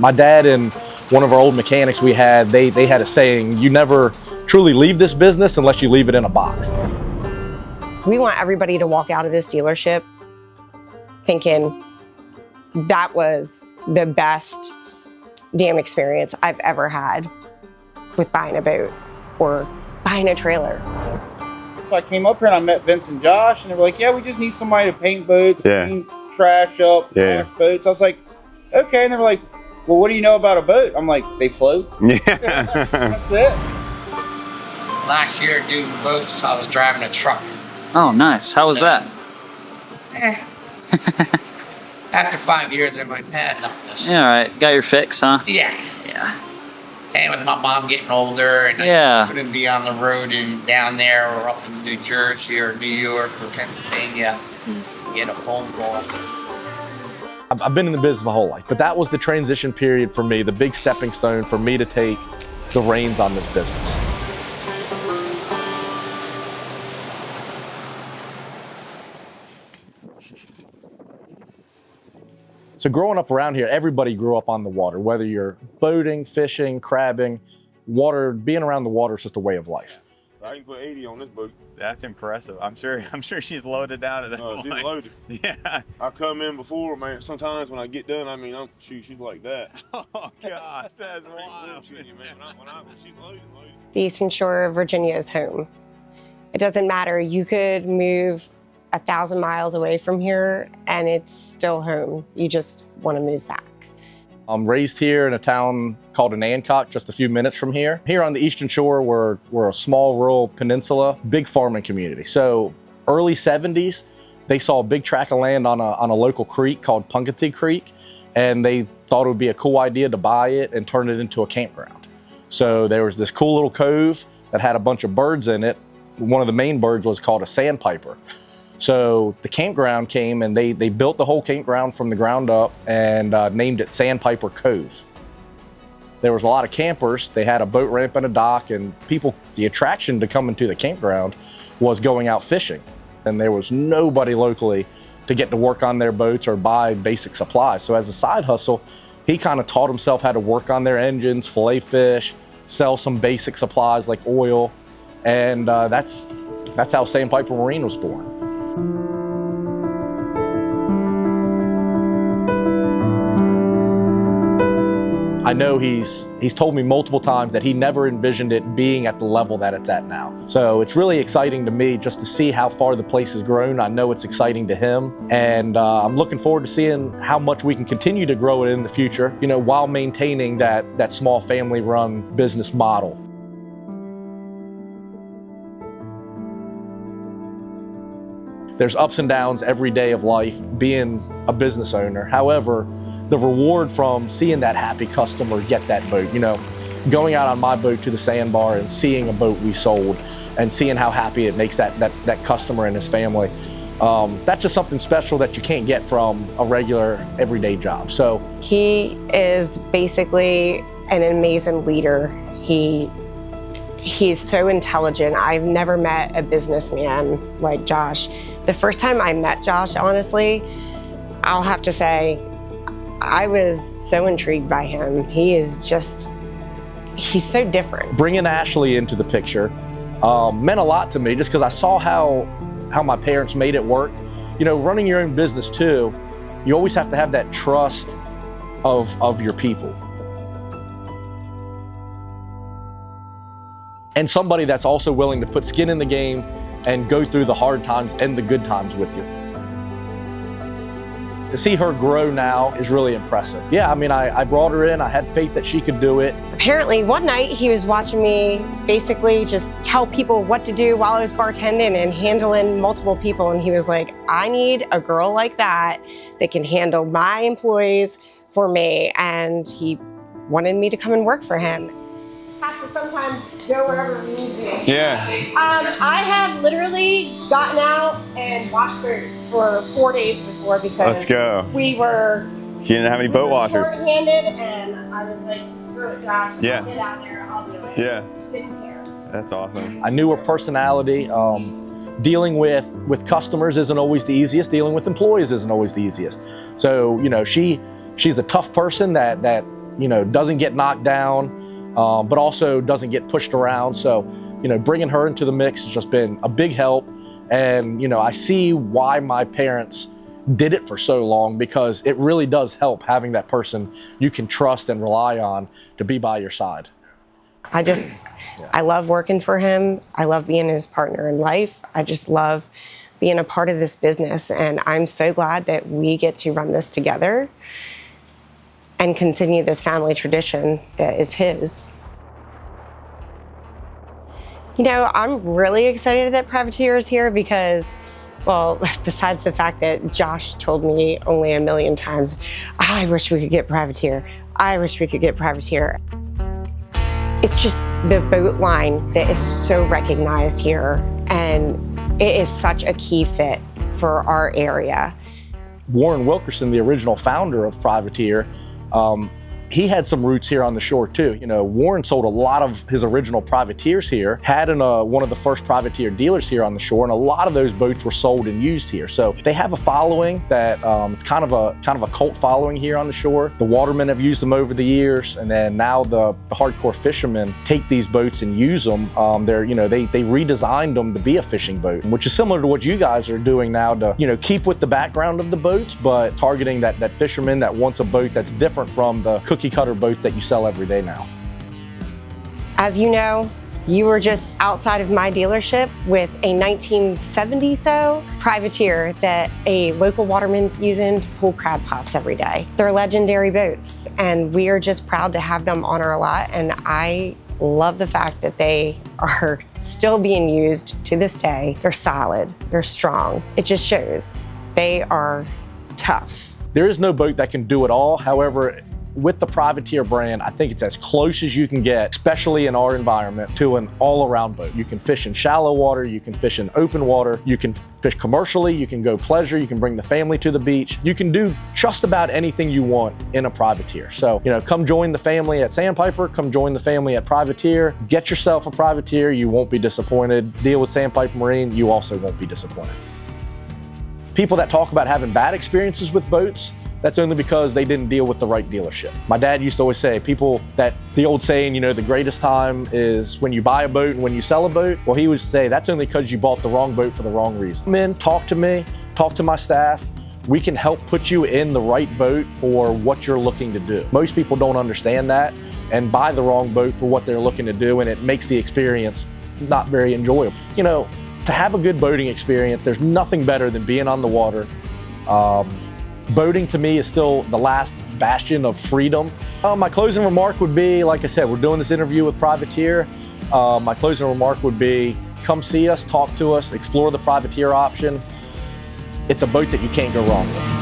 My dad and one of our old mechanics we had, they had a saying, you never truly leave this business unless you leave it in a box. We want everybody to walk out of this dealership thinking that was the best damn experience I've ever had with buying a boat or buying a trailer. So I came up here and I met Vince and Josh, and they were like, yeah, we just need somebody to paint boats, clean trash up, wash boats. I was like, okay. And they were like, well, what do you know about a boat? I'm like, they float. Yeah. That's it. Last year doing boats, I was driving a truck. Oh, nice. How was that? After 5 years, I'm like, enough of this. Yeah, all right. Got your fix, huh? Yeah. Yeah. And with my mom getting older, and I couldn't be on the road and down there or up in New Jersey or New York or Pennsylvania, get a phone call. I've been in the business my whole life, but that was the transition period for me, the big stepping stone for me to take the reins on this business. So growing up around here, everybody grew up on the water, whether you're boating, fishing, crabbing, water, being around the water is just a way of life. I can put 80 on this boat. That's impressive. I'm sure she's loaded down at that point. She's loaded. Yeah. I come in before, man. Sometimes when I get done, I mean, she's like that. Oh gosh, that's wild. She's loaded. The Eastern Shore of Virginia is home. It doesn't matter. You could move 1,000 miles away from here and it's still home. You just want to move back. I'm raised here in a town called Anancock, just a few minutes from here. Here on the Eastern Shore, we're a small rural peninsula, big farming community. So early 70s, they saw a big tract of land on a local creek called Punkaty Creek, and they thought it would be a cool idea to buy it and turn it into a campground. So there was this cool little cove that had a bunch of birds in it. One of the main birds was called a Sandpiper. So the campground came and they built the whole campground from the ground up and named it Sandpiper Cove. There was a lot of campers. They had a boat ramp and a dock, and people, the attraction to coming to the campground was going out fishing. And there was nobody locally to get to work on their boats or buy basic supplies. So as a side hustle, he kind of taught himself how to work on their engines, fillet fish, sell some basic supplies like oil. And that's how Sandpiper Marine was born. I know he's told me multiple times that he never envisioned it being at the level that it's at now. So it's really exciting to me just to see how far the place has grown. I know it's exciting to him, and I'm looking forward to seeing how much we can continue to grow it in the future, you know, while maintaining that small family-run business model. There's ups and downs every day of life being a business owner. However, the reward from seeing that happy customer get that boat, you know, going out on my boat to the sandbar and seeing a boat we sold and seeing how happy it makes that customer and his family, that's just something special that you can't get from a regular everyday job. So he is basically an amazing leader. He's so intelligent. I've never met a businessman like Josh. The first time I met Josh, honestly, I'll have to say, I was so intrigued by him. He's so different. Bringing Ashley into the picture meant a lot to me just because I saw how my parents made it work. You know, running your own business too, you always have to have that trust of your people. And somebody that's also willing to put skin in the game and go through the hard times and the good times with you. To see her grow now is really impressive. Yeah, I mean, I brought her in, I had faith that she could do it. Apparently one night he was watching me basically just tell people what to do while I was bartending and handling multiple people, and he was like, I need a girl like that can handle my employees for me, and he wanted me to come and work for him. Have to sometimes go wherever it needs me. Yeah. I have literally gotten out and washed boats for 4 days before because Let's go. We were. You didn't have any boat washers. Short-handed, and I was like, screw it, Josh. Yeah. I'll get out there. I'll do it. Yeah. Didn't care. That's awesome. I knew her personality. Dealing with customers isn't always the easiest. Dealing with employees isn't always the easiest. So, you know, she's a tough person that you know, doesn't get knocked down, but also doesn't get pushed around. So, you know, bringing her into the mix has just been a big help. And, you know, I see why my parents did it for so long, because it really does help having that person you can trust and rely on to be by your side. I love working for him. I love being his partner in life. I just love being a part of this business. And I'm so glad that we get to run this together and continue this family tradition that is his. You know, I'm really excited that Privateer is here because, well, besides the fact that Josh told me only a million times, I wish we could get Privateer. I wish we could get Privateer. It's just the boat line that is so recognized here, and it is such a key fit for our area. Warren Wilkerson, the original founder of Privateer, he had some roots here on the shore too. You know, Warren sold a lot of his original privateers here, had one of the first privateer dealers here on the shore, and a lot of those boats were sold and used here. So they have a following that it's kind of a cult following here on the shore. The watermen have used them over the years, and then now the hardcore fishermen take these boats and use them. They redesigned them to be a fishing boat, which is similar to what you guys are doing now to, you know, keep with the background of the boats, but targeting that fisherman that wants a boat that's different from the cookie cutter boats that you sell every day now. As you know, you were just outside of my dealership with a 1970 privateer that a local waterman's using to pull crab pots every day. They're legendary boats, and we are just proud to have them on our lot, and I love the fact that they are still being used to this day. They're solid, they're strong. It just shows they are tough. There is no boat that can do it all. However, with the Privateer brand, I think it's as close as you can get, especially in our environment, to an all-around boat. You can fish in shallow water, you can fish in open water, you can fish commercially, you can go pleasure, you can bring the family to the beach. You can do just about anything you want in a Privateer. So, you know, come join the family at Sandpiper, come join the family at Privateer, get yourself a Privateer, you won't be disappointed. Deal with Sandpiper Marine, you also won't be disappointed. People that talk about having bad experiences with boats, that's only because they didn't deal with the right dealership. My dad used to always say, the old saying, you know, the greatest time is when you buy a boat and when you sell a boat. Well, he would say, that's only because you bought the wrong boat for the wrong reason. Come in, talk to me, talk to my staff. We can help put you in the right boat for what you're looking to do. Most people don't understand that and buy the wrong boat for what they're looking to do, and it makes the experience not very enjoyable. You know, to have a good boating experience, there's nothing better than being on the water. Boating to me is still the last bastion of freedom. My closing remark would be, like I said, we're doing this interview with Privateer. My closing remark would be, come see us, talk to us, explore the Privateer option. It's a boat that you can't go wrong with.